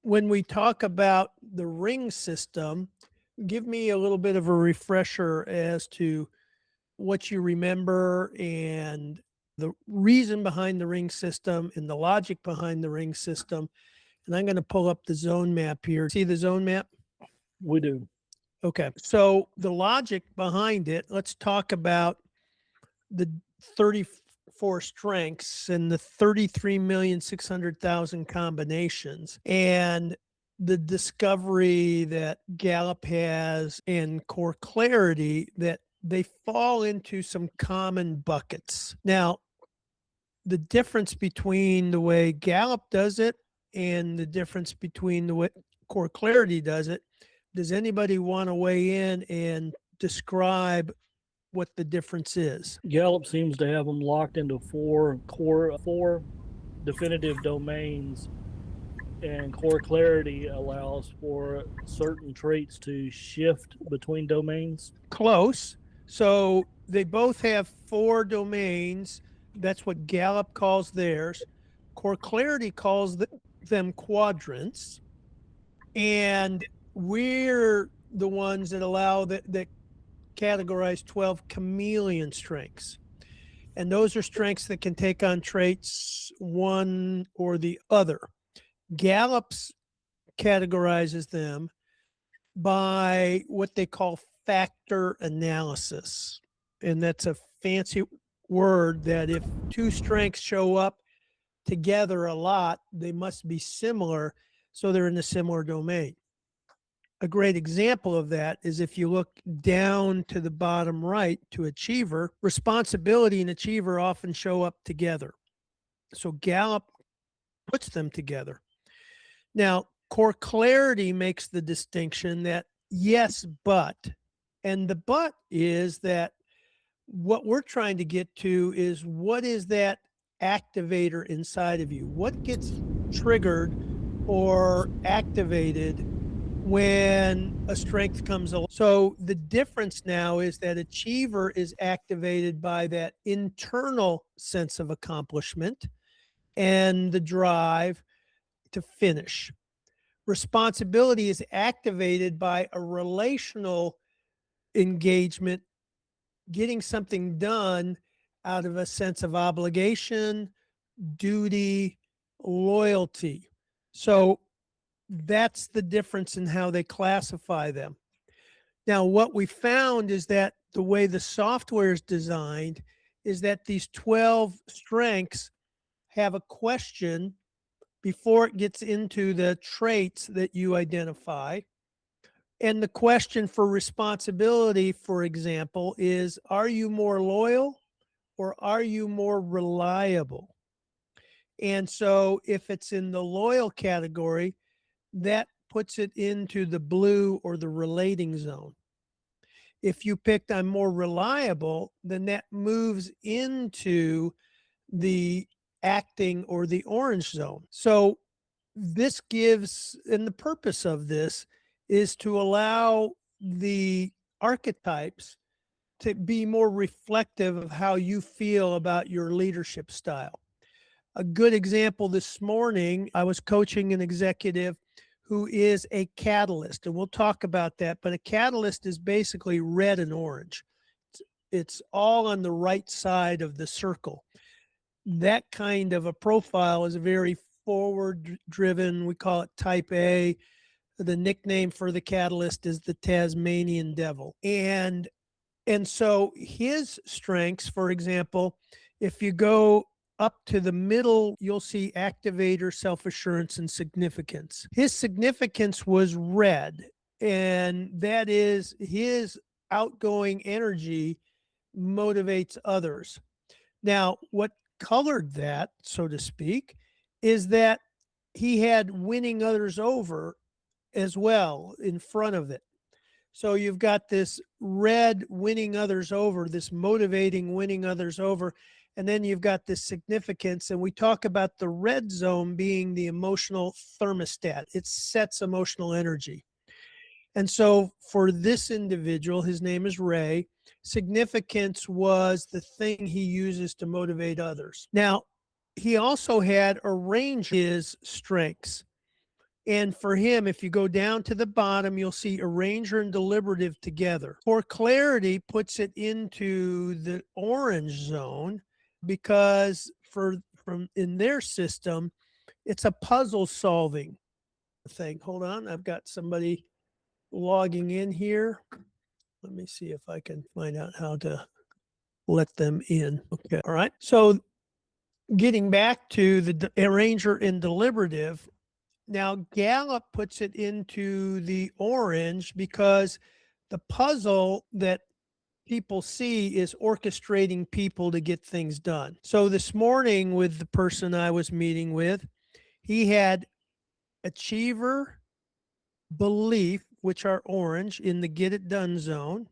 when we talk about the ring system, give me a little bit of a refresher as to what you remember and the reason behind the ring system and the logic behind the ring system. And I'm going to pull up the zone map here. See the zone map? We do. Okay. So the logic behind it, let's talk about the 34 strengths and the 33,600,000 combinations and the discovery that Gallup has and core clarity that they fall into some common buckets. Now, the difference between the way Gallup does it and the difference between the way core clarity does it, does anybody want to weigh in and describe what the difference is? Gallup seems to have them locked into four definitive domains, and core clarity allows for certain traits to shift between domains. Close. So they both have four domains. That's what Gallup calls theirs. Core clarity calls them quadrants. And we're the ones that allow that categorize 12 chameleon strengths. And those are strengths that can take on traits one or the other. Gallup's categorizes them by what they call factor analysis. And that's a fancy word that if two strengths show up together a lot, they must be similar. So they're in a similar domain. A great example of that is if you look down to the bottom right to achiever, responsibility and achiever often show up together. So Gallup puts them together. Now, core clarity makes the distinction that yes, but, and the but is that what we're trying to get to is what is that activator inside of you? What gets triggered or activated when a strength comes along? So the difference now is that achiever is activated by that internal sense of accomplishment and the drive to finish. Responsibility is activated by a relational engagement, getting something done out of a sense of obligation, duty, loyalty. So that's the difference in how they classify them. Now, what we found is that the way the software is designed is that these 12 strengths have a question before it gets into the traits that you identify. And the question for responsibility, for example, is, are you more loyal or are you more reliable? And so if it's in the loyal category, that puts it into the blue or the relating zone. If you picked I'm more reliable, then that moves into the acting or the orange zone. So this gives, and the purpose of this is to allow the archetypes to be more reflective of how you feel about your leadership style. A good example this morning, I was coaching an executive who is a catalyst, and we'll talk about that, but a catalyst is basically red and orange. It's all on the right side of the circle. That kind of a profile is very forward driven. We call it type A. The nickname for the catalyst is the Tasmanian devil. And so his strengths, for example, if you go up to the middle, you'll see activator, self-assurance, and significance. His significance was red, and that is his outgoing energy motivates others. Now, what colored that, so to speak, is that he had winning others over as well in front of it. So you've got this red winning others over, this motivating winning others over, and then you've got this significance. And we talk about the red zone being the emotional thermostat. It sets emotional energy. And so for this individual, his name is Ray, significance was the thing he uses to motivate others. Now, he also had a range of his strengths. And for him, if you go down to the bottom, you'll see arranger and deliberative together. For clarity, puts it into the orange zone because from in their system, it's a puzzle solving thing. Hold on, I've got somebody logging in here. Let me see if I can find out how to let them in. Okay, all right. So getting back to the arranger and deliberative, now Gallup puts it into the orange because the puzzle that people see is orchestrating people to get things done. So this morning with the person I was meeting with, he had achiever, belief, which are orange in the get it done zone.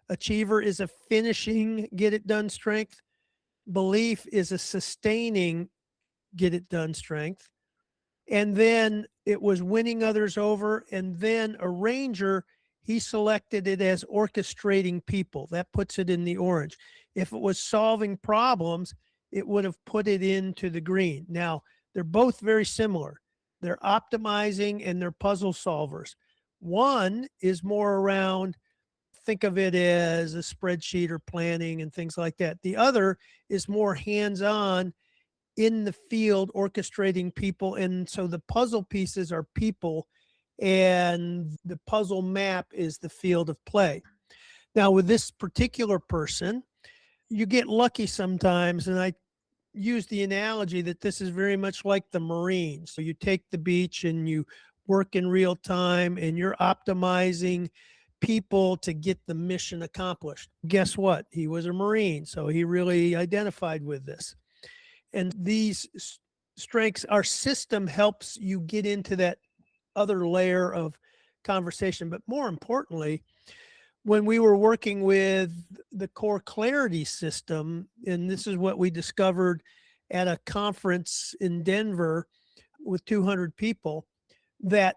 Achiever is a finishing get it done strength. Belief is a sustaining get it done strength. And then it was winning others over. And then arranger, he selected it as orchestrating people. That puts it in the orange. If it was solving problems, it would have put it into the green. Now, they're both very similar. They're optimizing and they're puzzle solvers. One is more around, think of it as a spreadsheet or planning and things like that. The other is more hands-on in the field, orchestrating people. And so the puzzle pieces are people and the puzzle map is the field of play. Now, with this particular person, you get lucky sometimes. And I use the analogy that this is very much like the Marines. So you take the beach and you work in real time and you're optimizing people to get the mission accomplished. Guess what? He was a Marine, so he really identified with this. And these strengths, our system helps you get into that other layer of conversation. But more importantly, when we were working with the core clarity system, and this is what we discovered at a conference in Denver with 200 people, that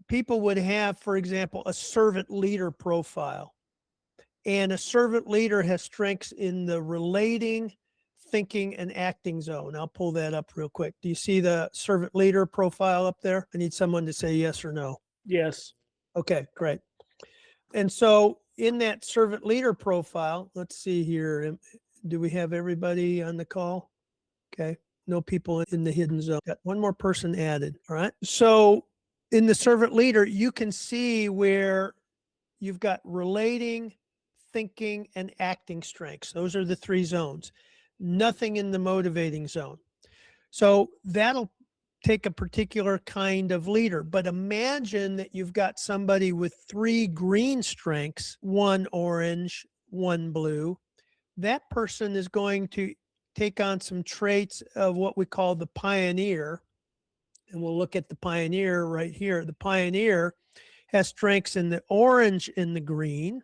people would have, for example, a servant leader profile. And a servant leader has strengths in the relating, thinking, and acting zone. I'll pull that up real quick. Do you see the servant leader profile up there? I need someone to say yes or no. Yes. Okay, great. And so in that servant leader profile, let's see here. Do we have everybody on the call? Okay. No people in the hidden zone. Got one more person added. All right. So in the servant leader, you can see where you've got relating, thinking, and acting strengths. Those are the three zones. Nothing in the motivating zone. So that'll take a particular kind of leader. But imagine that you've got somebody with three green strengths, one orange, one blue. That person is going to take on some traits of what we call the pioneer. And we'll look at the pioneer right here. The pioneer has strengths in the orange and the green,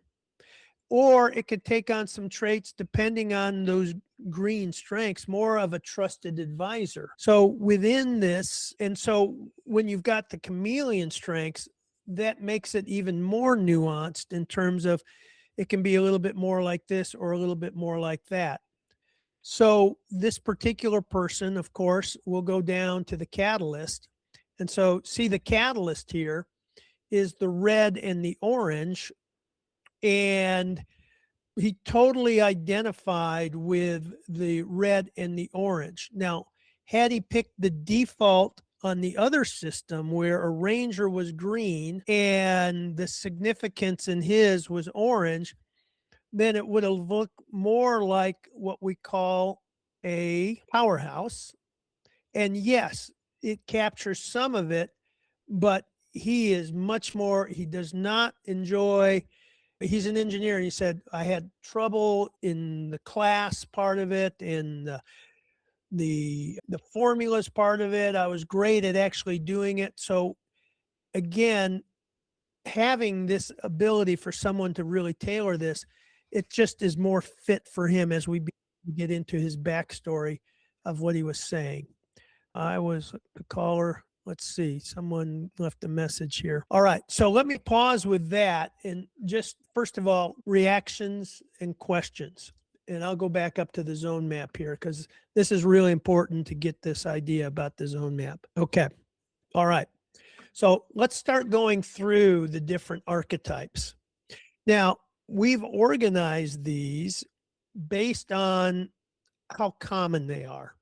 or it could take on some traits depending on those green strengths, more of a trusted advisor. So within this, and so when you've got the chameleon strengths, that makes it even more nuanced in terms of it can be a little bit more like this or a little bit more like that. So this particular person, of course, will go down to the catalyst. And so see the catalyst here is the red and the orange. And he totally identified with the red and the orange. Now, had he picked the default on the other system where arranger was green and the significance in his was orange, then it would have looked more like what we call a powerhouse. And yes, it captures some of it, but he is much more, he does not enjoy, he's an engineer. And he said, I had trouble in the class part of it, in the formulas part of it. I was great at actually doing it. So again, having this ability for someone to really tailor this, it just is more fit for him as we get into his backstory of what he was saying. I was the caller. Let's see, someone left a message here. All right, so let me pause with that and just, first of all, reactions and questions. And I'll go back up to the zone map here because this is really important to get this idea about the zone map. Okay, all right. So let's start going through the different archetypes. Now, we've organized these based on how common they are.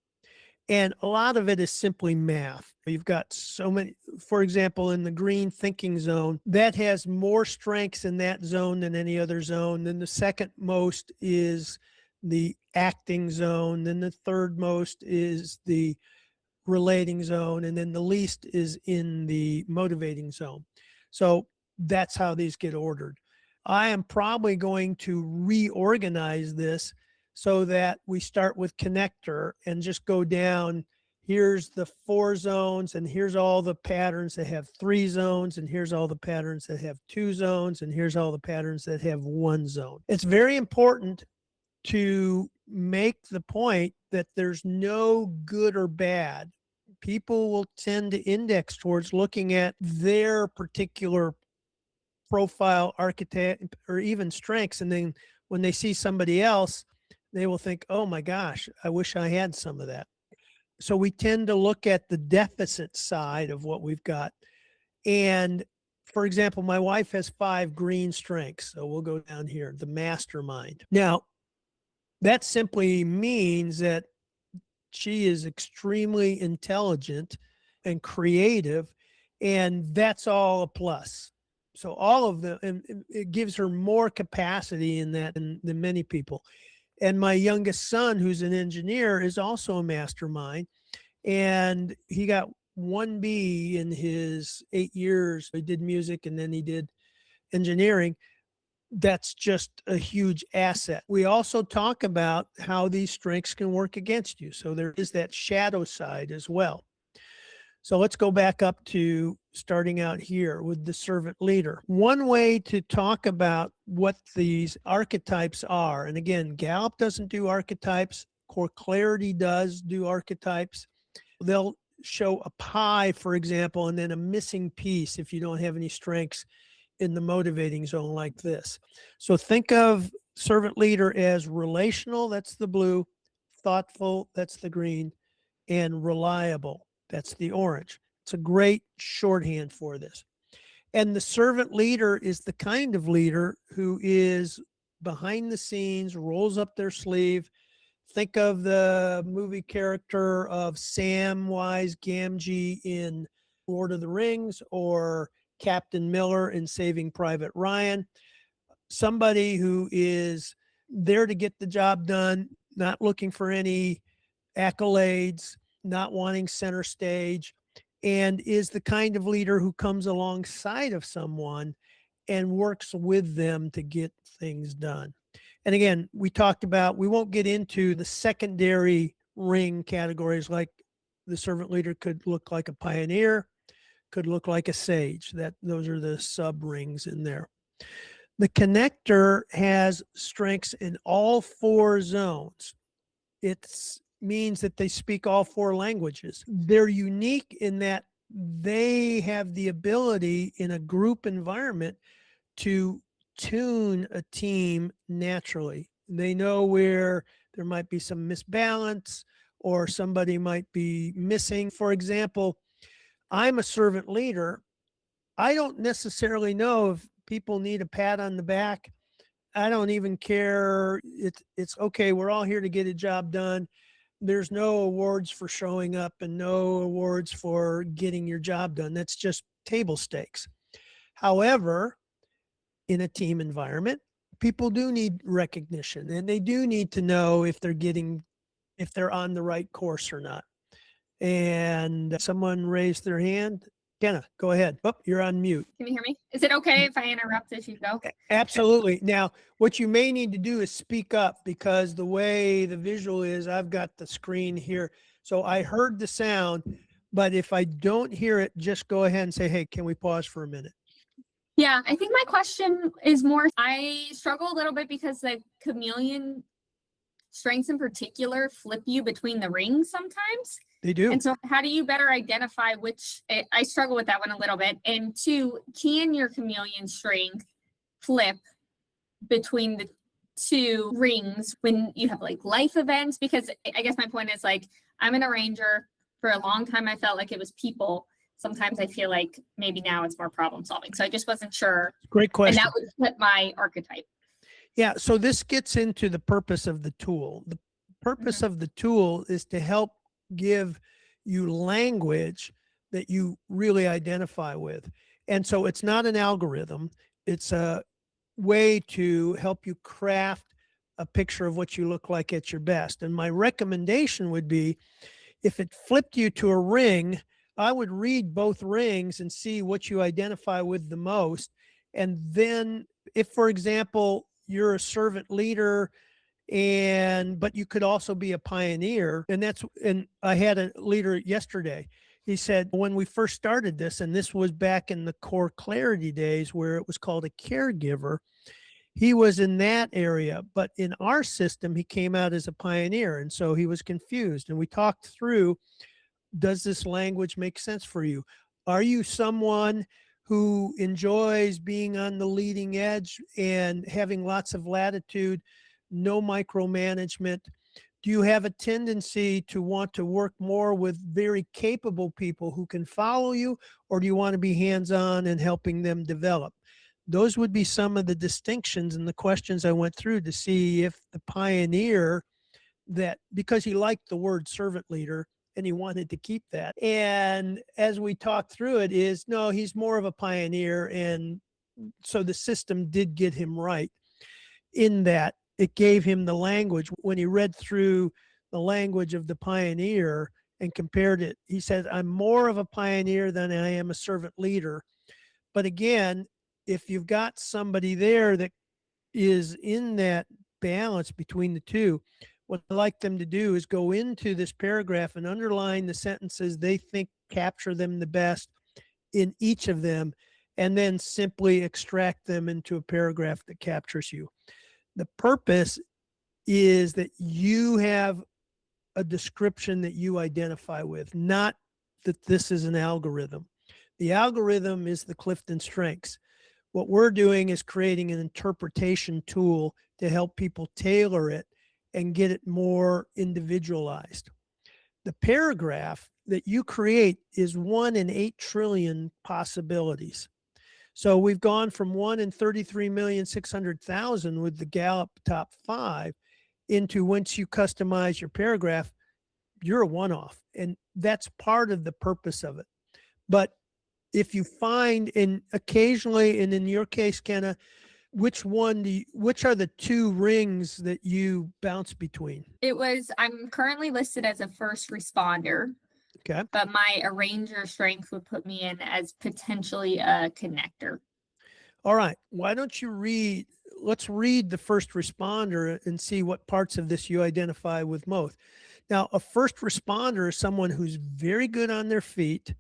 And a lot of it is simply math. You've got so many, for example, in the green thinking zone, that has more strengths in that zone than any other zone. Then the second most is the acting zone. Then the third most is the relating zone. And then the least is in the motivating zone. So that's how these get ordered. I am probably going to reorganize this so that we start with connector and just go down. Here's the 4 zones, and here's all the patterns that have 3 zones, and here's all the patterns that have 2 zones, and here's all the patterns that have 1 zone. It's very important to make the point that there's no good or bad. People will tend to index towards looking at their particular profile, archetype, or even strengths, and then when they see somebody else, they will think, oh my gosh, I wish I had some of that. So we tend to look at the deficit side of what we've got. And for example, my wife has 5 green strengths. So we'll go down here, the mastermind. Now, that simply means that she is extremely intelligent and creative, and that's all a plus. So all of them, and it gives her more capacity in that than many people. And my youngest son, who's an engineer, is also a mastermind. And he got 1B in his 8 years. He did music and then he did engineering. That's just a huge asset. We also talk about how these strengths can work against you. So there is that shadow side as well. So let's go back up to starting out here with the servant leader. One way to talk about what these archetypes are, and again, Gallup doesn't do archetypes, Core Clarity does do archetypes. They'll show a pie, for example, and then a missing piece if you don't have any strengths in the motivating zone like this. So think of servant leader as relational, that's the blue, thoughtful, that's the green, and reliable, that's the orange. It's a great shorthand for this. And the servant leader is the kind of leader who is behind the scenes, rolls up their sleeve. Think of the movie character of Samwise Gamgee in Lord of the Rings or Captain Miller in Saving Private Ryan. Somebody who is there to get the job done, not looking for any accolades, not wanting center stage, and is the kind of leader who comes alongside of someone and works with them to get things done. And again, we talked about, we won't get into the secondary ring categories, like the servant leader could look like a pioneer, could look like a sage. Those are the sub rings in there. The connector has strengths in all 4 zones. It's means that they speak all 4 languages. They're unique in that they have the ability in a group environment to tune a team naturally. They know where there might be some misbalance or somebody might be missing. For example, I'm a servant leader. I don't necessarily know if people need a pat on the back. I don't even care. It's okay. We're all here to get a job done. There's no awards for showing up and no awards for getting your job done. That's just table stakes. However, in a team environment, people do need recognition and they do need to know if they're on the right course or not. And someone raised their hand. Kenna, go ahead. Oh, you're on mute. Can you hear me? Is it okay if I interrupt as you go? Absolutely. Now, what you may need to do is speak up, because the way the visual is, I've got the screen here. So I heard the sound, but if I don't hear it, just go ahead and say, hey, can we pause for a minute? Yeah, I think my question is more, I struggle a little bit because the chameleon strengths in particular flip you between the rings sometimes. They do. And so how do you better identify which, I struggle with that one a little bit. And 2, can your chameleon strength flip between the 2 rings when you have like life events? Because I guess my point is, like, I'm an arranger. For a long time, I felt like it was people. sometimes I feel like maybe now it's more problem solving. So I just wasn't sure. Great And question. that would fit my archetype. Yeah, so this gets into the purpose of the tool. The purpose of the tool is to help give you language that you really identify with. And so it's not an algorithm, it's a way to help you craft a picture of what you look like at your best. And my recommendation would be, if it flipped you to a ring, I would read both rings and see what you identify with the most. And then if, for example, you're a servant leader but you could also be a pioneer, and I had a leader yesterday. He said, when we first started this, and this was back in the core clarity days where it was called a caregiver, he was in that area, but in our system, he came out as a pioneer. And so he was confused. And we talked through, does this language make sense for you? Are you someone who enjoys being on the leading edge and having lots of latitude, no micromanagement? Do you have a tendency to want to work more with very capable people who can follow you, or do you want to be hands-on and helping them develop? Those would be some of the distinctions and the questions I went through to see if the pioneer, that because he liked the word servant leader and he wanted to keep that. And as we talked through it, is no, he's more of a pioneer. And so the system did get him right in that it gave him the language. When he read through the language of the pioneer and compared it, he said, I'm more of a pioneer than I am a servant leader. But again, if you've got somebody there that is in that balance between the two, what I like them to do is go into this paragraph and underline the sentences they think capture them the best in each of them, and then simply extract them into a paragraph that captures you. The purpose is that you have a description that you identify with, not that this is an algorithm. The algorithm is the Clifton Strengths. What we're doing is creating an interpretation tool to help people tailor it and get it more individualized. The paragraph that you create is 1 in 8 trillion possibilities. So we've gone from 1 in 33,600,000 with the Gallup top 5 into, once you customize your paragraph, you're a one-off. And that's part of the purpose of it. But if you find, and occasionally, and in your case, Kenna, which are the 2 rings that you bounce between? I'm currently listed as a first responder. Okay. But my arranger strength would put me in as potentially a connector. All right. Why don't you let's read the first responder and see what parts of this you identify with most. Now, a first responder is someone who's very good on their feet,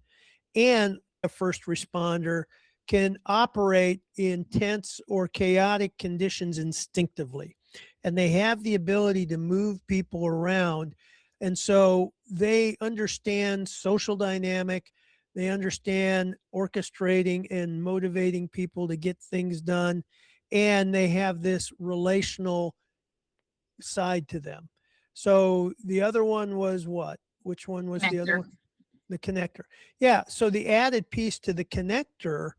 and a first responder can operate in tense or chaotic conditions instinctively. And they have the ability to move people around. And so they understand social dynamic, they understand orchestrating and motivating people to get things done, and they have this relational side to them. So the other one was what? Which one was the other one? The connector. Yeah. So the added piece to the connector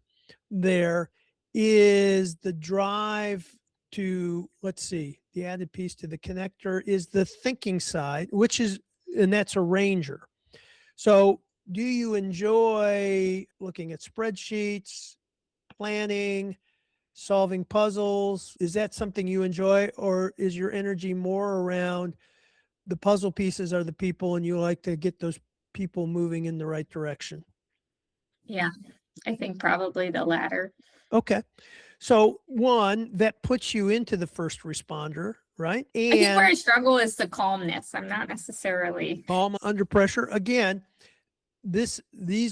there is the drive to, let's see, the added piece to the connector is the thinking side, and that's a ranger. So do you enjoy looking at spreadsheets, planning, solving puzzles? Is that something you enjoy, or is your energy more around the puzzle pieces are the people and you like to get those people moving in the right direction? Yeah, I think probably the latter. Okay. So one, that puts you into the first responder, right? I think where I struggle is the calmness. I'm not necessarily calm under pressure. Again, these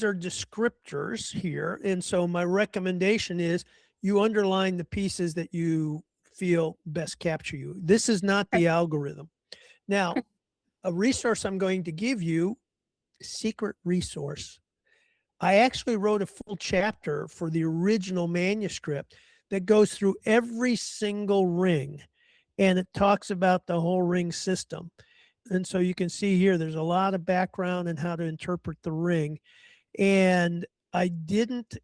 are descriptors here. And so my recommendation is you underline the pieces that you feel best capture you. This is not the algorithm. Now, a resource I'm going to give you, secret resource. I actually wrote a full chapter for the original manuscript that goes through every single ring, and it talks about the whole ring system. And so you can see here, there's a lot of background on how to interpret the ring. And I didn't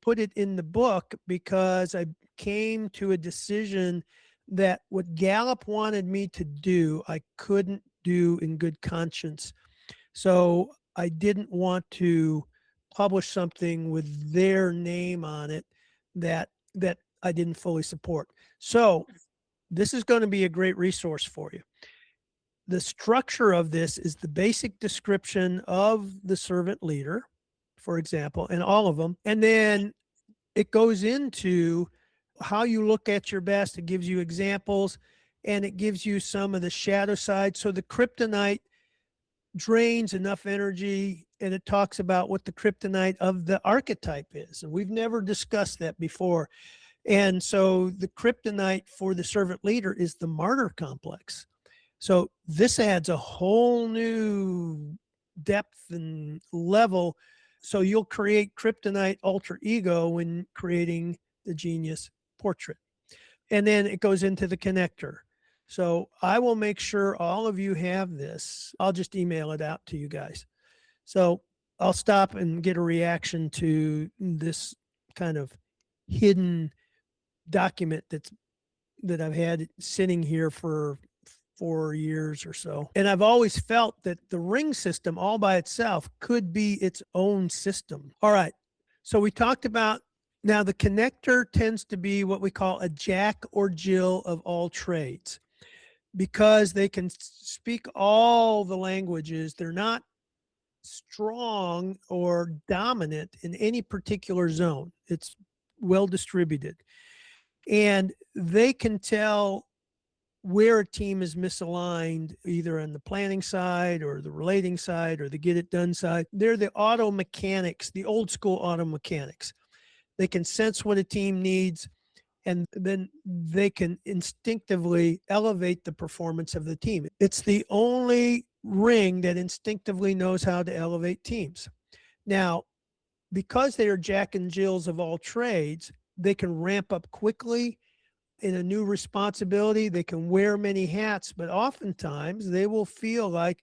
put it in the book because I came to a decision that what Gallup wanted me to do, I couldn't do in good conscience. So I didn't want to publish something with their name on it that I didn't fully support. So this is going to be a great resource for you. The structure of this is the basic description of the servant leader, for example, and all of them. And then it goes into how you look at your best. It gives you examples, and it gives you some of the shadow side. So the kryptonite drains enough energy, and it talks about what the kryptonite of the archetype is. And we've never discussed that before. And so the kryptonite for the servant leader is the martyr complex. So this adds a whole new depth and level. So you'll create kryptonite alter ego when creating the genius portrait. And then it goes into the connector. So I will make sure all of you have this. I'll just email it out to you guys. So I'll stop and get a reaction to this kind of hidden document that I've had sitting here for 4 years or so. And I've always felt that the ring system all by itself could be its own system. All right. So we talked about, now the connector tends to be what we call a Jack or Jill of all trades, because they can speak all the languages. They're not strong or dominant in any particular zone. It's well distributed. And they can tell where a team is misaligned, either on the planning side or the relating side or the get it done side. They're the auto mechanics, the old school auto mechanics. They can sense what a team needs, and then they can instinctively elevate the performance of the team. It's the only ring that instinctively knows how to elevate teams. Now, because they are Jack and Jills of all trades, they can ramp up quickly in a new responsibility. They can wear many hats, but oftentimes they will feel like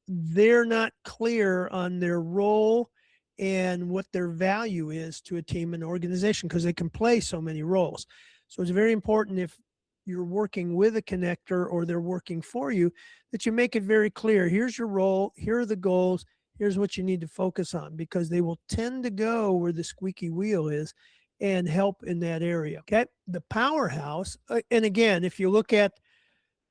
they're not clear on their role and what their value is to a team and organization, because they can play so many roles. So it's very important, if you're working with a connector or they're working for you, that you make it very clear. Here's your role. Here are the goals. Here's what you need to focus on, because they will tend to go where the squeaky wheel is and help in that area. Okay. The powerhouse. And again, if you look at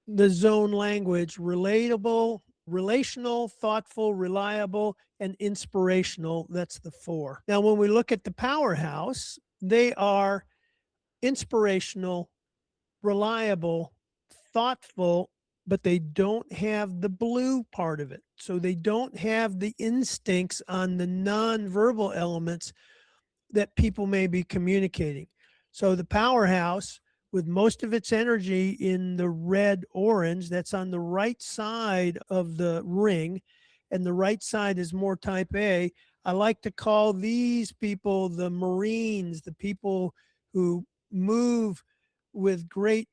the zone language, relatable, relational, thoughtful, reliable, and inspirational, that's the 4. Now, when we look at the powerhouse, they are inspirational, reliable, thoughtful, but they don't have the blue part of it. So they don't have the instincts on the nonverbal elements that people may be communicating. So the powerhouse, with most of its energy in the red orange, that's on the right side of the ring, and the right side is more type A. I like to call these people the Marines, the people who move with great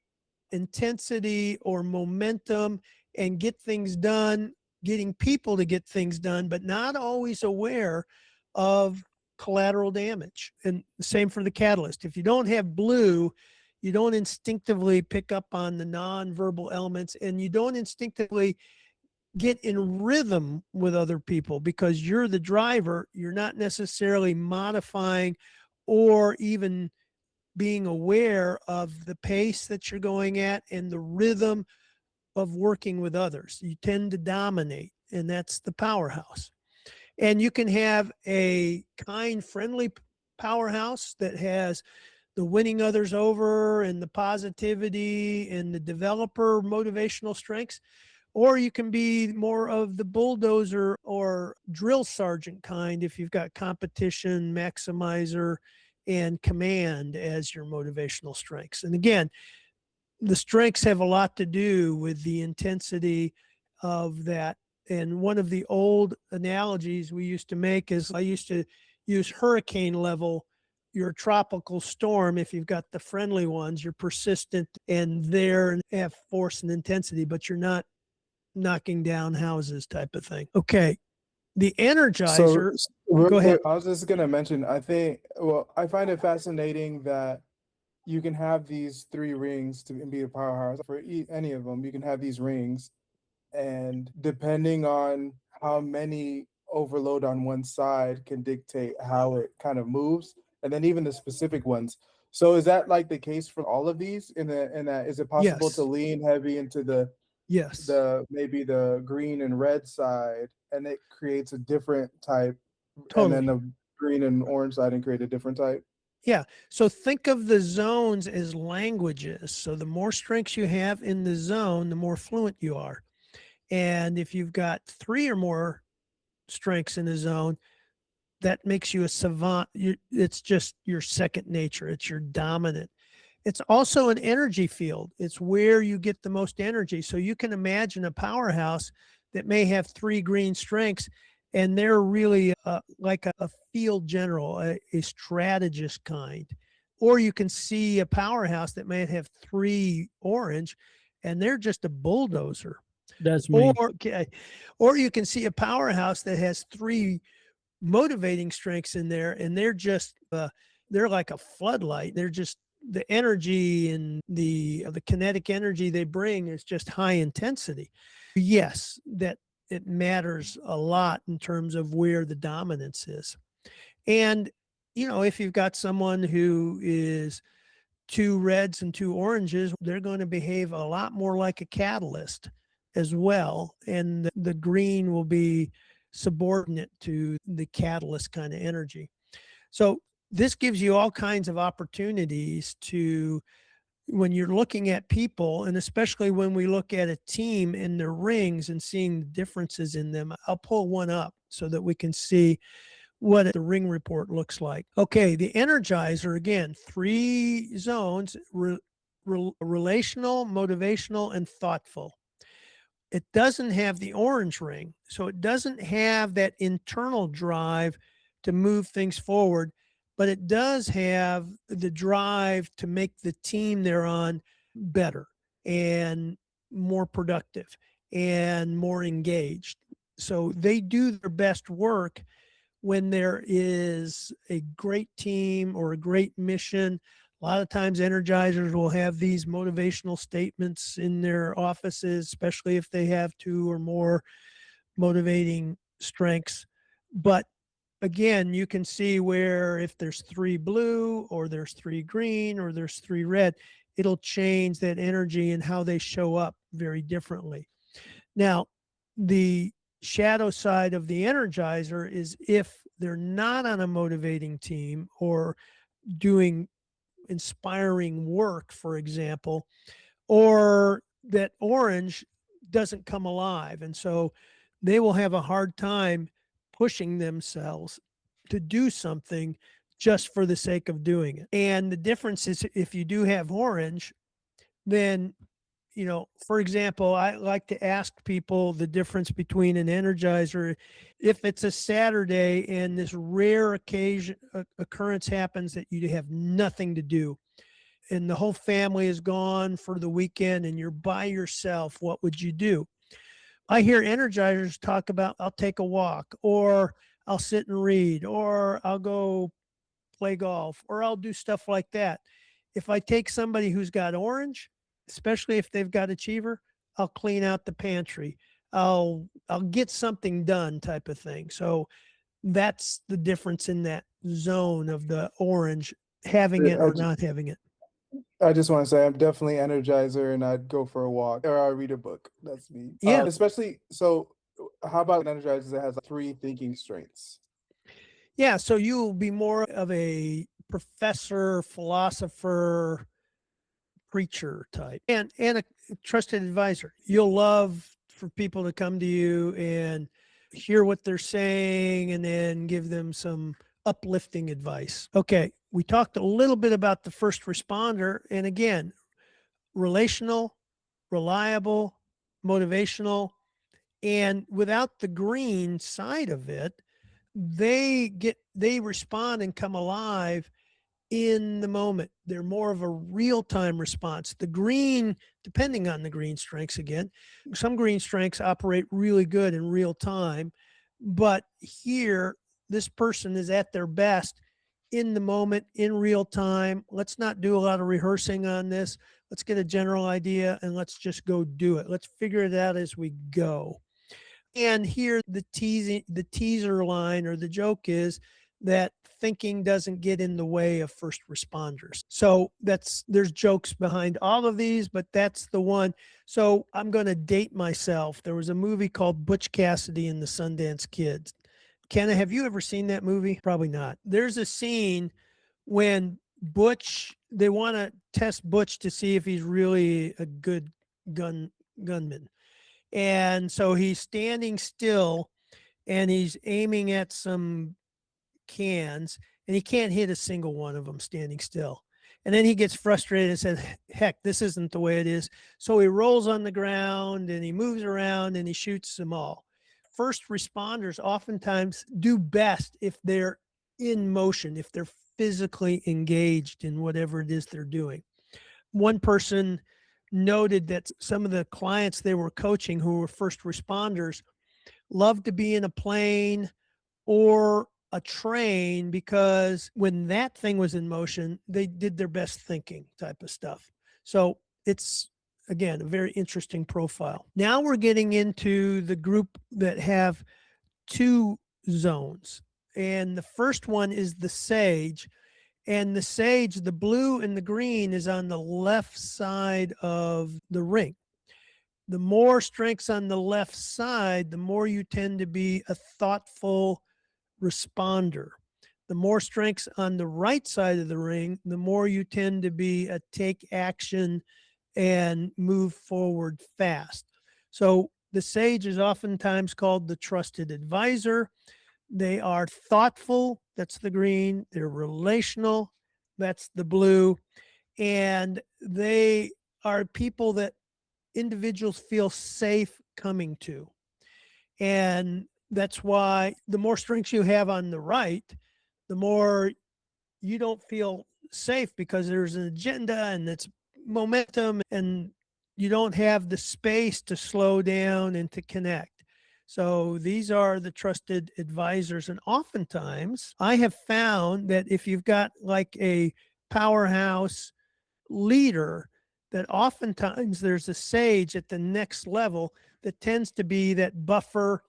intensity or momentum and get things done, getting people to get things done, but not always aware of collateral damage. And the same for the catalyst. If you don't have blue, you don't instinctively pick up on the nonverbal elements, and you don't instinctively get in rhythm with other people, because you're the driver. You're not necessarily modifying or even being aware of the pace that you're going at and the rhythm of working with others. You tend to dominate, and that's the powerhouse. And you can have a kind, friendly powerhouse that has the winning others over and the positivity and the developer motivational strengths. Or you can be more of the bulldozer or drill sergeant kind if you've got competition, maximizer, and command as your motivational strengths. And again, the strengths have a lot to do with the intensity of that. And one of the old analogies we used to make is, I used to use hurricane level. You're a tropical storm. If you've got the friendly ones, you're persistent and there and have force and intensity, but you're not knocking down houses type of thing. Okay. The energizer. Real Go ahead. quick, I was just gonna mention, I find it fascinating that you can have these three rings to be a powerhouse for any of them. You can have these rings, and depending on how many overload on one side can dictate how it kind of moves, and then even the specific ones. So is that like the case for all of these? Is it possible to Yes. lean heavy into Yes. maybe the green and red side, and it creates a different type, and then Totally. the green and orange side and create a different type? Yeah. So think of the zones as languages. So the more strengths you have in the zone, the more fluent you are. And if you've got three or more strengths in a zone, that makes you a savant. It's just your second nature. It's your dominant. It's also an energy field. It's where you get the most energy. So you can imagine a powerhouse that may have three green strengths, and they're really like a field general, a strategist kind. Or you can see a powerhouse that may have three orange, and they're just a bulldozer. That's me. Or you can see a powerhouse that has three motivating strengths in there, and they're like a floodlight. They're just the energy and the kinetic energy they bring is just high intensity. Yes, that it matters a lot in terms of where the dominance is. And if you've got someone who is two reds and two oranges, they're going to behave a lot more like a catalyst as well. And the green will be subordinate to the catalyst kind of energy. So this gives you all kinds of opportunities to, when you're looking at people, and especially when we look at a team in their rings and seeing the differences in them. I'll pull one up so that we can see what the ring report looks like. Okay, the Energizer, again, three zones, relational, motivational, and thoughtful. It doesn't have the orange ring, so it doesn't have that internal drive to move things forward, but it does have the drive to make the team they're on better and more productive and more engaged. So they do their best work when there is a great team or a great mission. A lot of times energizers will have these motivational statements in their offices, especially if they have two or more motivating strengths. But again, you can see where if there's three blue or there's three green or there's three red, it'll change that energy and how they show up very differently. Now, the shadow side of the energizer is if they're not on a motivating team or doing inspiring work, for example, or that orange doesn't come alive. And so they will have a hard time pushing themselves to do something just for the sake of doing it. And the difference is if you do have orange, then, for example, I like to ask people the difference between an energizer. If it's a Saturday and this rare occurrence happens that you have nothing to do and the whole family is gone for the weekend and you're by yourself, what would you do? I hear energizers talk about, I'll take a walk, or I'll sit and read, or I'll go play golf, or I'll do stuff like that. If I take somebody who's got orange, especially if they've got achiever, I'll clean out the pantry. I'll get something done type of thing. So that's the difference in that zone of the orange, having it or not having it. I just want to say I'm definitely energizer, and I'd go for a walk or I'll read a book. That's me. Yeah. Especially so. How about an energizer that has like three thinking strengths? Yeah. So you will be more of a professor, philosopher, preacher type, and a trusted advisor. You'll love for people to come to you and hear what they're saying and then give them some uplifting advice. Okay, we talked a little bit about the first responder, and again, relational, reliable, motivational, and without the green side of it, they respond and come alive in the moment. They're more of a real-time response. The green, depending on the green strengths, again, some green strengths operate really good in real time, but here this person is at their best in the moment, in real time. Let's not do a lot of rehearsing on this. Let's get a general idea and let's just go do it. Let's figure it out as we go. And here the teaser line or the joke is that thinking doesn't get in the way of first responders. So there's jokes behind all of these, but that's the one. So I'm going to date myself. There was a movie called Butch Cassidy and the Sundance Kid. Kenna, have you ever seen that movie? Probably not. There's a scene when they want to test Butch to see if he's really a good gunman. And so he's standing still and he's aiming at some cans and he can't hit a single one of them standing still. And then he gets frustrated and says, heck, this isn't the way it is. So he rolls on the ground and he moves around and he shoots them all. First responders oftentimes do best if they're in motion, if they're physically engaged in whatever it is they're doing. One person noted that some of the clients they were coaching who were first responders loved to be in a plane or a train because when that thing was in motion, they did their best thinking type of stuff. So it's, again, a very interesting profile. Now we're getting into the group that have two zones. And the first one is the sage. And the sage, the blue and the green, is on the left side of the ring. The more strengths on the left side, the more you tend to be a thoughtful responder. The more strengths on the right side of the ring, the more you tend to be a take action and move forward fast. So the sage is oftentimes called the trusted advisor. They are thoughtful, that's the green. They're relational, that's the blue. And they are people that individuals feel safe coming to. And that's why the more strengths you have on the right, the more you don't feel safe because there's an agenda and it's momentum and you don't have the space to slow down and to connect. So these are the trusted advisors. And oftentimes I have found that if you've got like a powerhouse leader, that oftentimes there's a sage at the next level that tends to be that buffer,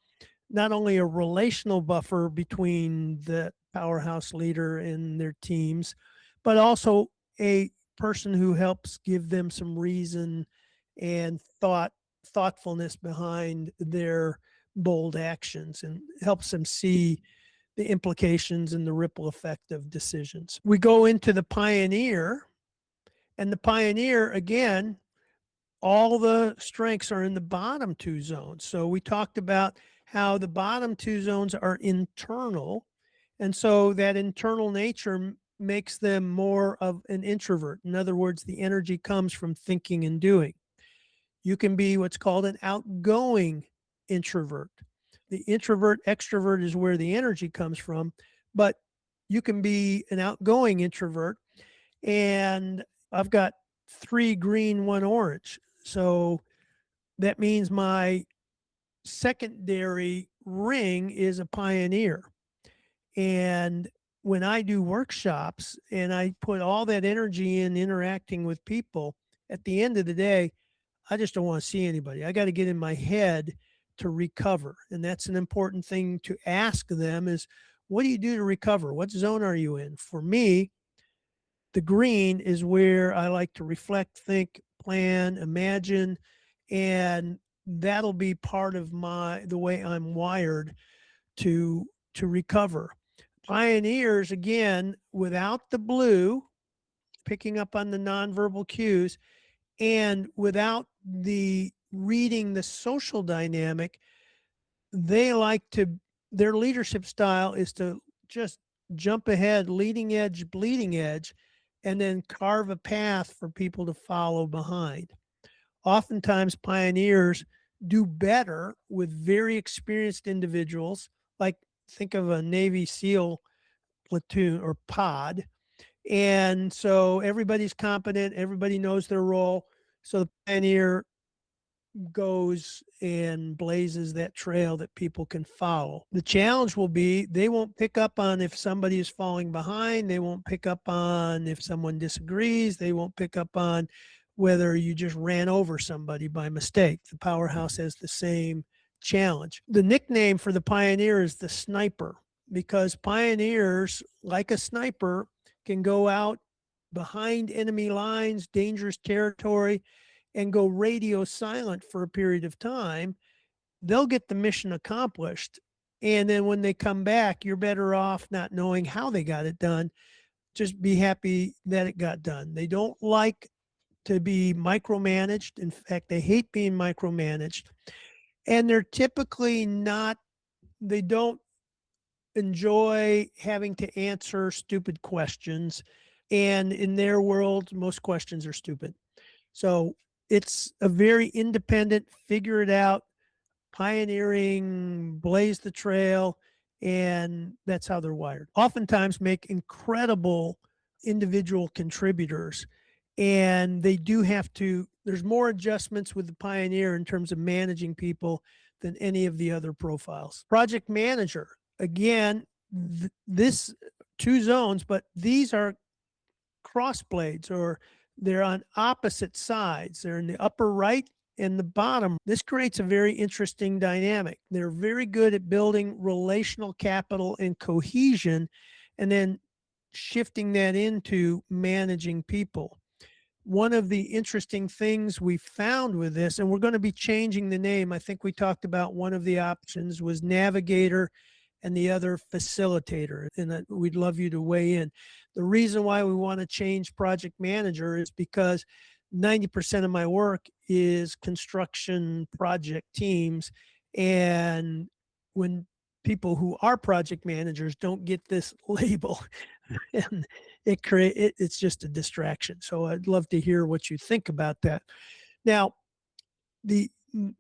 not only a relational buffer between the powerhouse leader and their teams, but also a person who helps give them some reason and thoughtfulness behind their bold actions and helps them see the implications and the ripple effect of decisions. We go into the pioneer, and the pioneer, again, all the strengths are in the bottom two zones. So we talked about how the bottom two zones are internal. And so that internal nature makes them more of an introvert. In other words, the energy comes from thinking and doing. You can be what's called an outgoing introvert. The introvert extrovert is where the energy comes from, but you can be an outgoing introvert. And I've got 3 green, 1 orange. So that means my secondary ring is a pioneer. And when I do workshops and I put all that energy in interacting with people, at the end of the day, I just don't want to see anybody. I got to get in my head to recover. And that's an important thing to ask them is, what do you do to recover? What zone are you in? For me, the green is where I like to reflect, think, plan, imagine, and that'll be part of the way I'm wired to recover. Pioneers, again, without the blue, picking up on the nonverbal cues, and without the reading the social dynamic, their leadership style is to just jump ahead, leading edge, bleeding edge, and then carve a path for people to follow behind. Oftentimes, pioneers do better with very experienced individuals, like think of a Navy SEAL platoon or pod. And so everybody's competent, everybody knows their role. So the pioneer goes and blazes that trail that people can follow. The challenge will be they won't pick up on if somebody is falling behind. They won't pick up on if someone disagrees. They won't pick up on whether you just ran over somebody by mistake. The Powerhouse has the same challenge. The nickname for the Pioneer is the Sniper, because pioneers, like a sniper, can go out behind enemy lines, dangerous territory, and go radio silent for a period of time. They'll get the mission accomplished. And then when they come back, you're better off not knowing how they got it done. Just be happy that it got done. They don't like to be micromanaged. In fact, they hate being micromanaged. And they're typically not, they don't enjoy having to answer stupid questions. And in their world, most questions are stupid. So it's a very independent, figure it out, pioneering, blaze the trail, and that's how they're wired. Oftentimes make incredible individual contributors, and they do have to, there's more adjustments with the Pioneer in terms of managing people than any of the other profiles. Project Manager, again, this 2 zones, but these are cross blades, or they're on opposite sides. They're in the upper right and the bottom. This creates a very interesting dynamic. They're very good at building relational capital and cohesion, and then shifting that into managing people. One of the interesting things we found with this, and we're going to be changing the name. I think we talked about one of the options was Navigator and the other Facilitator, and we'd love you to weigh in. The reason why we want to change Project Manager is because 90% of my work is construction project teams. And when people who are project managers don't get this label, and it's just a distraction. So I'd love to hear what you think about that. Now,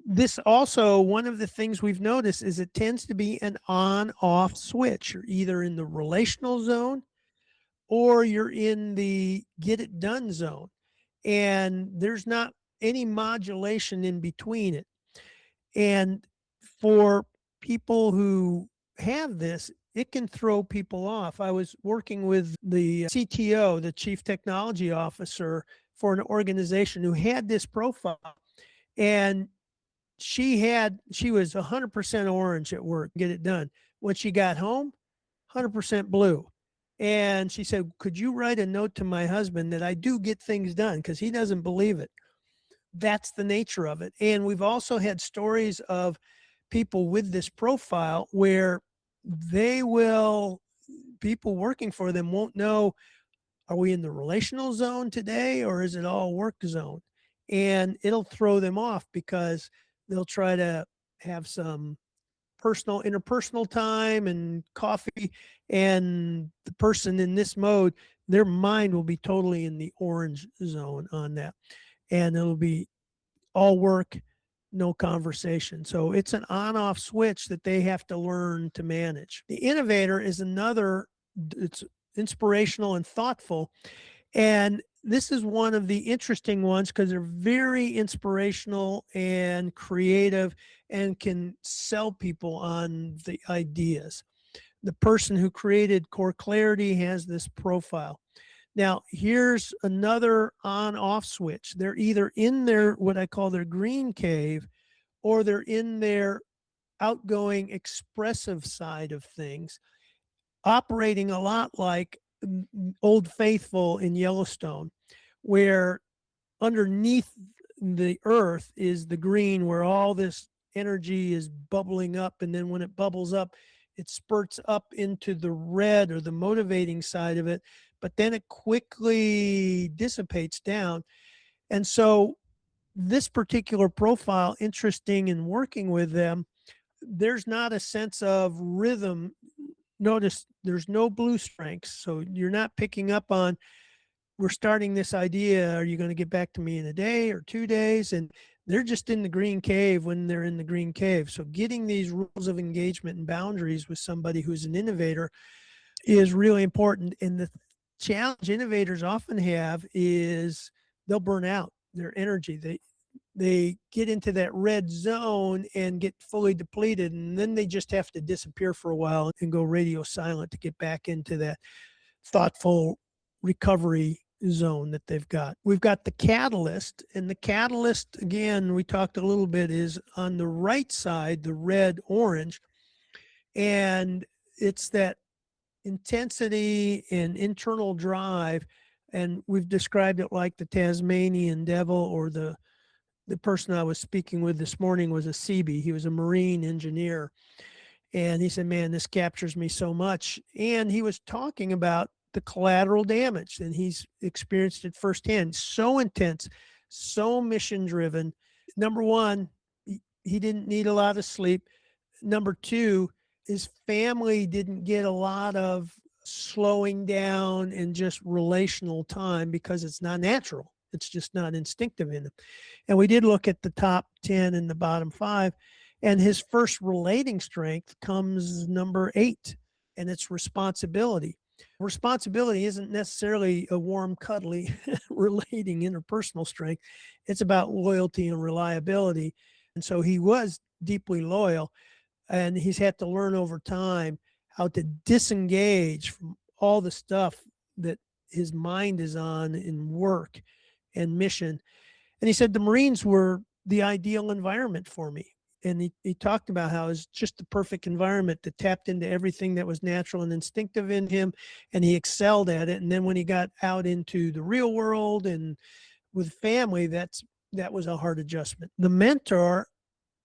this also, one of the things we've noticed is it tends to be an on-off switch. You're either in the relational zone or you're in the get it done zone. And there's not any modulation in between it. And for people who have this, it can throw people off. I was working with the CTO, the Chief Technology Officer, for an organization who had this profile. And she was 100% orange at work, get it done. When she got home, 100% blue. And she said, could you write a note to my husband that I do get things done, because he doesn't believe it. That's the nature of it. And we've also had stories of people with this profile where people working for them won't know, are we in the relational zone today or is it all work zone? And it'll throw them off because they'll try to have some interpersonal time and coffee, and the person in this mode, their mind will be totally in the orange zone on that, and it'll be all work, no conversation. So it's an on-off switch that they have to learn to manage. The Innovator is another, it's inspirational and thoughtful, and this is one of the interesting ones because they're very inspirational and creative and can sell people on the ideas. The person who created Core Clarity has this profile. Now, here's another on-off switch. They're either in their, what I call their green cave, or they're in their outgoing, expressive side of things, operating a lot like Old Faithful in Yellowstone, where underneath the earth is the green, where all this energy is bubbling up. And then when it bubbles up, it spurts up into the red, or the motivating side of it, but then it quickly dissipates down. And so this particular profile, interesting in working with them, there's not a sense of rhythm. Notice there's no blue strengths. So you're not picking up on, we're starting this idea, are you going to get back to me in a day or 2 days? And they're just in the green cave when they're in the green cave. So getting these rules of engagement and boundaries with somebody who's an innovator is really important. And the challenge innovators often have is they'll burn out their energy. they get into that red zone and get fully depleted, and then they just have to disappear for a while and go radio silent to get back into that thoughtful recovery zone that they've got. We've got the catalyst, and the catalyst, again, we talked a little bit, is on the right side, the red orange, and it's that intensity and internal drive. And we've described it like the Tasmanian devil, or the person I was speaking with this morning was a Seabee. He was a marine engineer. And he said, man, this captures me so much. And he was talking about the collateral damage, and he's experienced it firsthand. So intense, so mission driven. Number one, he didn't need a lot of sleep. Number two, his family didn't get a lot of slowing down and just relational time because it's not natural. It's just not instinctive in him. And we did look at the top 10 and the bottom 5, and his first relating strength comes number 8, and it's responsibility. Responsibility isn't necessarily a warm, cuddly relating interpersonal strength. It's about loyalty and reliability. And so he was deeply loyal, and he's had to learn over time how to disengage from all the stuff that his mind is on in work and mission. And he said the Marines were the ideal environment for me. And he talked about how it's just the perfect environment that tapped into everything that was natural and instinctive in him, and he excelled at it. And then when he got out into the real world and with family, that was a hard adjustment. The mentor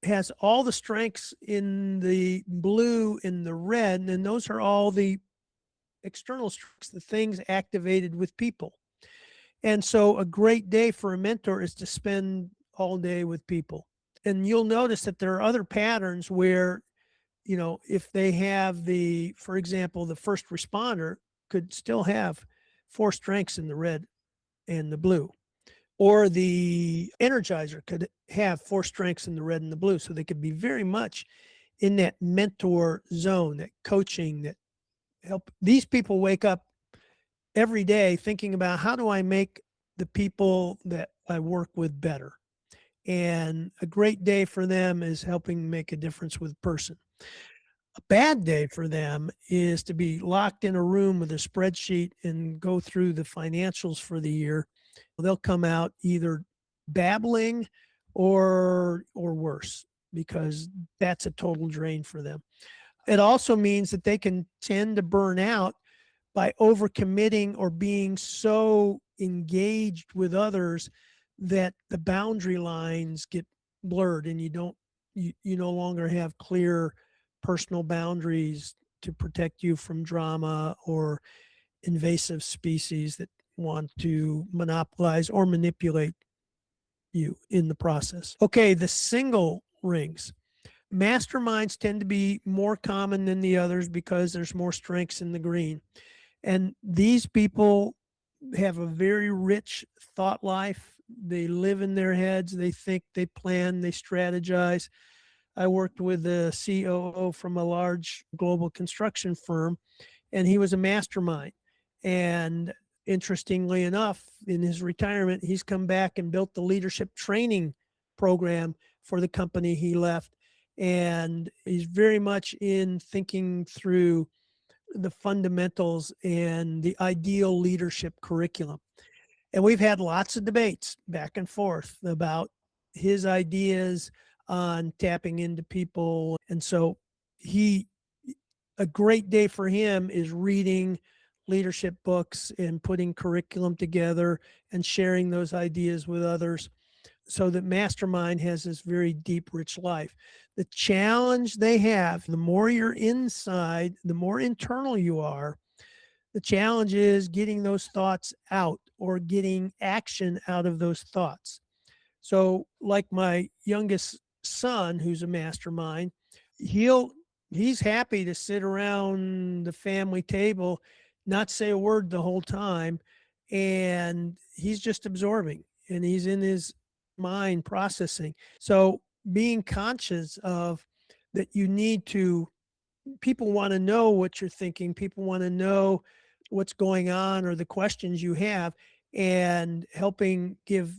has all the strengths in the blue and the red, and those are all the external strengths, the things activated with people. And so a great day for a mentor is to spend all day with people. And you'll notice that there are other patterns where, if they have for example, the first responder could still have 4 strengths in the red and the blue, or the energizer could have 4 strengths in the red and the blue. So they could be very much in that mentor zone, that coaching, that help. These people wake up every day thinking about, how do I make the people that I work with better? And a great day for them is helping make a difference with a person. A bad day for them is to be locked in a room with a spreadsheet and go through the financials for the year. They'll come out either babbling or worse, because that's a total drain for them. It also means that they can tend to burn out by overcommitting or being so engaged with others that the boundary lines get blurred, and you no longer have clear personal boundaries to protect you from drama or invasive species that want to monopolize or manipulate you in the process. Okay, the single rings. Masterminds tend to be more common than the others because there's more strengths in the green. And these people have a very rich thought life. They live in their heads. They think, they plan, they strategize. I worked with a COO from a large global construction firm, and he was a mastermind. And interestingly enough, in his retirement, he's come back and built the leadership training program for the company he left. And he's very much in thinking through the fundamentals and the ideal leadership curriculum. And we've had lots of debates back and forth about his ideas on tapping into people. And so a great day for him is reading leadership books and putting curriculum together and sharing those ideas with others, so that mastermind has this very deep, rich life. The challenge they have, the more you're inside, the more internal you are, the challenge is getting those thoughts out or getting action out of those thoughts. So like my youngest son, who's a mastermind, he's happy to sit around the family table, not say a word the whole time, and he's just absorbing, and he's in his mind processing. So being conscious of that, people want to know what you're thinking. People want to know what's going on or the questions you have, and helping give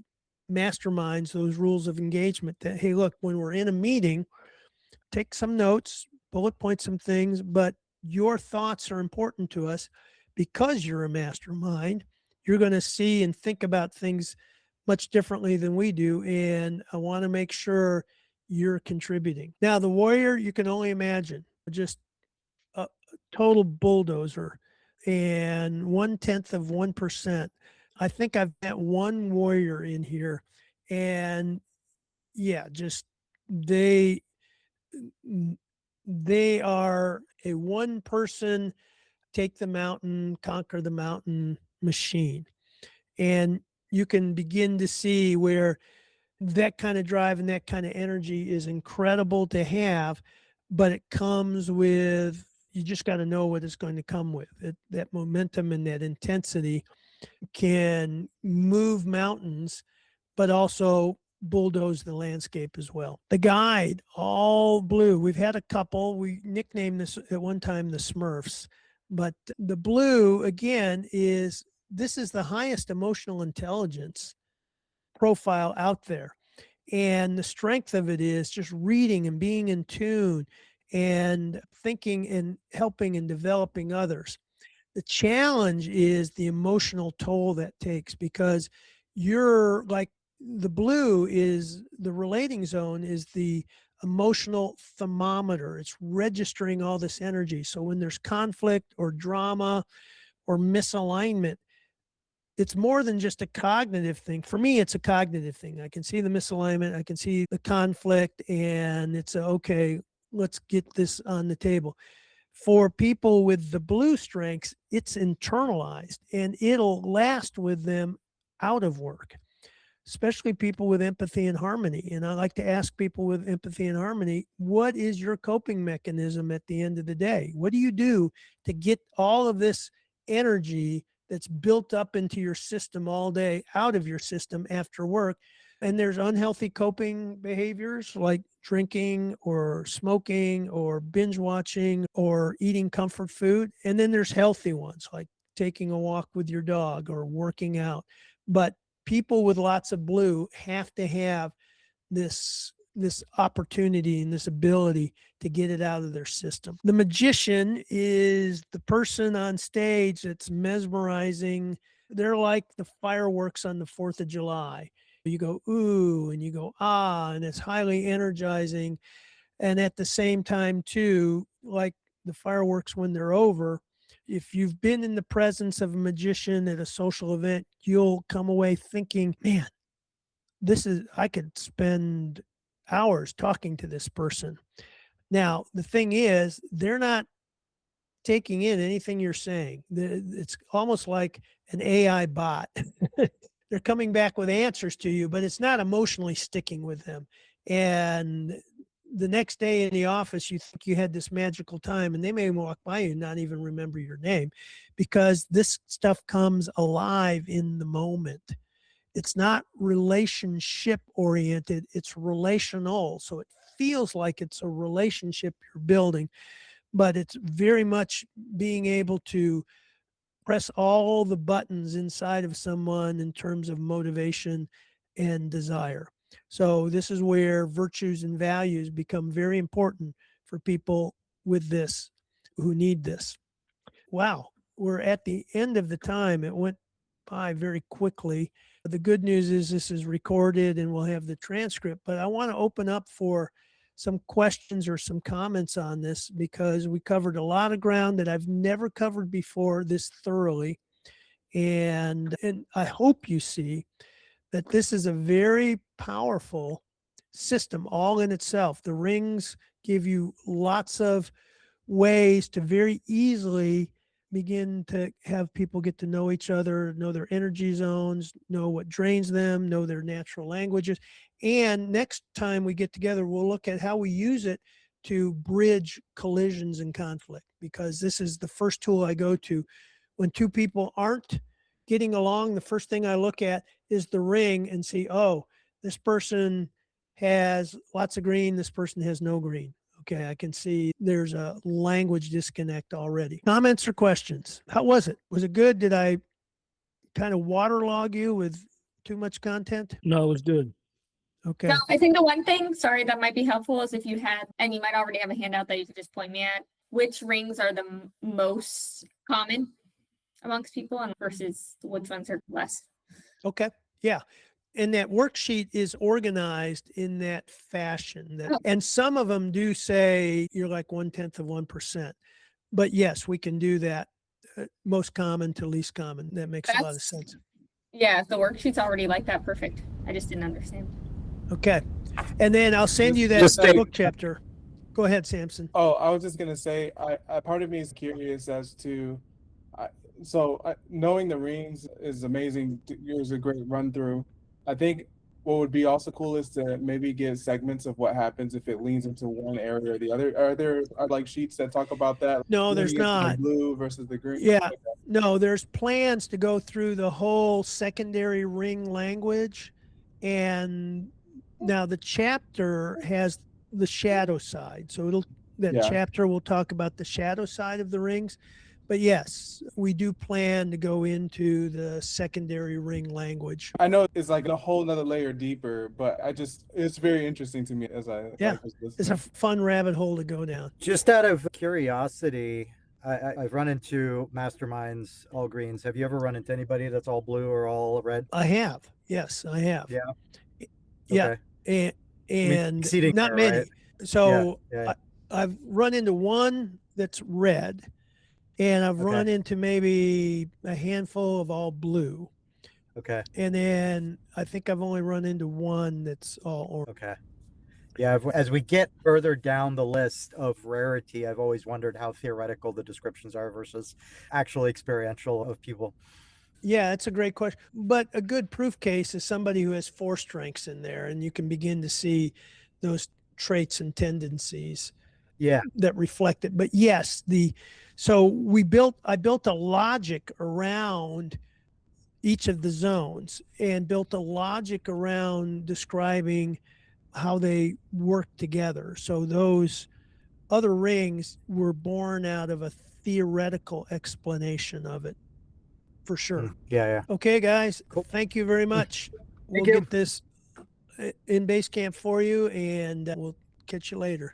masterminds, those rules of engagement that, hey, look, when we're in a meeting, take some notes, bullet point some things, but your thoughts are important to us because you're a mastermind. You're going to see and think about things much differently than we do. And I want to make sure you're contributing. Now, the warrior, you can only imagine, just a total bulldozer and 0.1%. I think I've met one warrior in here, and yeah, just they they are a one person take the mountain, conquer the mountain machine. And you can begin to see where that kind of drive and that kind of energy is incredible to have, but it comes with, you just got to know what it's going to come with. That momentum and that intensity can move mountains, but also bulldoze the landscape as well. The guide, all blue. We've had a couple. We nicknamed this at one time the Smurfs, but the blue, again, this is the highest emotional intelligence profile out there. And the strength of it is just reading and being in tune and thinking and helping and developing others. The challenge is the emotional toll that takes, because you're like, the blue is the relating zone, is the emotional thermometer. It's registering all this energy. So when there's conflict or drama or misalignment, it's more than just a cognitive thing. For me, it's a cognitive thing. I can see the misalignment, I can see the conflict, and it's okay, let's get this on the table. For people with the blue strengths, it's internalized and it'll last with them out of work, especially people with empathy and harmony. And I like to ask people with empathy and harmony, what is your coping mechanism at the end of the day? What do you do to get all of this energy that's built up into your system all day out of your system after work? And there's unhealthy coping behaviors like drinking or smoking or binge watching or eating comfort food. And then there's healthy ones like taking a walk with your dog or working out. But people with lots of blue have to have this opportunity and this ability to get it out of their system. The magician is the person on stage that's mesmerizing. They're like the fireworks on the 4th of July. You go, ooh, and you go, ah, and it's highly energizing. And at the same time, too, like the fireworks when they're over, if you've been in the presence of a magician at a social event, you'll come away thinking, man, I could spend hours talking to this person. Now, the thing is, they're not taking in anything you're saying. It's almost like an AI bot. They're coming back with answers to you, but it's not emotionally sticking with them. And the next day in the office, you think you had this magical time, and they may walk by you and not even remember your name, because this stuff comes alive in the moment. It's not relationship oriented, it's relational. So it feels like it's a relationship you're building, but it's very much being able to press all the buttons inside of someone in terms of motivation and desire. So this is where virtues and values become very important for people with this, who need this. Wow, we're at the end of the time. It went by very quickly. The good news is this is recorded and we'll have the transcript, but I want to open up for some questions or some comments on this, because we covered a lot of ground that I've never covered before this thoroughly. And I hope you see that this is a very powerful system all in itself. The rings give you lots of ways to very easily begin to have people get to know each other, know their energy zones, know what drains them, know their natural languages. And next time we get together, we'll look at how we use it to bridge collisions and conflict, because this is the first tool I go to. When two people aren't getting along, the first thing I look at is the ring and see, oh, this person has lots of green, this person has no green. Okay, I can see there's a language disconnect already. Comments or questions? How was it? Was it good? Did I kind of waterlog you with too much content? No, it was good. Okay. No, I think the one thing, sorry, that might be helpful is if you had, and you might already have a handout that you could just point me at, which rings are the most common amongst people and versus which ones are less. Okay. Yeah. And that worksheet is organized in that fashion. That, Oh. and some of them do say you're like 1/10 of 1%. But yes, we can do that. Most common to least common. That makes a lot of That's- sense. Yeah, if the worksheet's already like that, perfect. I just didn't understand. Okay. And then I'll send you that Just stay- book chapter. Go ahead, Samson. Oh, I was just gonna say, I part of me is curious as to, knowing the rings is amazing. It was a great run through. I think what would be also cool is to maybe give segments of what happens if it leans into one area or the other. Are there like sheets that talk about that? No, there's Leaning into the not. blue versus the green. Yeah. No, there's plans to go through the whole secondary ring language. And now the chapter has the shadow side. So that Yeah. chapter will talk about the shadow side of the rings. But yes, we do plan to go into the secondary ring language. I know it's like a whole nother layer deeper, but it's very interesting to me as Yeah. was It's listening. a fun rabbit hole to go down. Just out of curiosity, I've run into masterminds all greens. Have you ever run into anybody that's all blue or all red? I have. Yes, I have. Yeah. Yeah. Okay. And exceeding not there, many. right? So Yeah. I've run into one that's red, and I've run into maybe a handful of all blue. Okay. And then I think I've only run into one that's all orange. Okay. Yeah. As we get further down the list of rarity, I've always wondered how theoretical the descriptions are versus actually experiential of people. Yeah, it's a great question. But a good proof case is somebody who has 4 strengths in there, and you can begin to see those traits and tendencies Yeah. that reflect it. But yes, I built a logic around each of the zones and built a logic around describing how they work together. So those other rings were born out of a theoretical explanation of it, for sure. Yeah. Okay, guys, Cool. thank you very much. We'll you. get this in Basecamp for you, and we'll catch you later.